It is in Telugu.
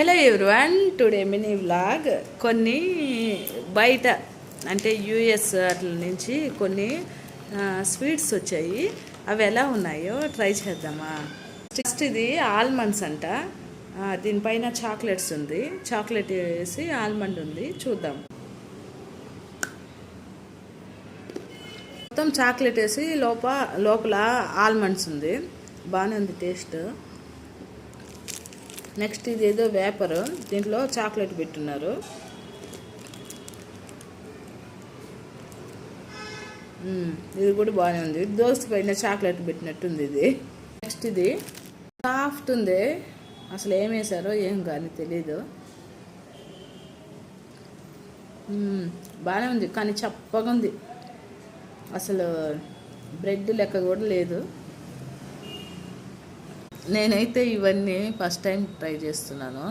Hello everyone, today mini vlog. కొన్ని బయట అంటే యూఎస్ అట్ల నుంచి కొన్ని స్వీట్స్ వచ్చాయి. అవి ఎలా ఉన్నాయో ట్రై చేద్దామా. ఫస్ట్ ఇది ఆల్మండ్స్ అంట. దీనిపైన చాక్లెట్స్ ఉంది, చాక్లెట్ వేసి ఆల్మండ్ ఉంది. చూద్దాం. మొత్తం చాక్లెట్ వేసి లోపల ఆల్మండ్స్ ఉంది. బాగానే ఉంది టేస్ట్. నెక్స్ట్ ఇది ఏదో వేపర్, దీంట్లో చాక్లెట్ పెట్టున్నారు. ఇది కూడా బాగానే ఉంది. దోస్త్ పైన చాక్లెట్ పెట్టినట్టుంది ఇది. నెక్స్ట్ ఇది సాఫ్ట్ ఉంది, అసలు ఏం వేసారో ఏం కానీ తెలీదు. బాగానే ఉంది కానీ చప్పగా ఉంది, అసలు బ్రెడ్ లెక్క కూడా లేదు. నేనైతే ఇవన్నీ ఫస్ట్ టైం ట్రై చేస్తున్నాను.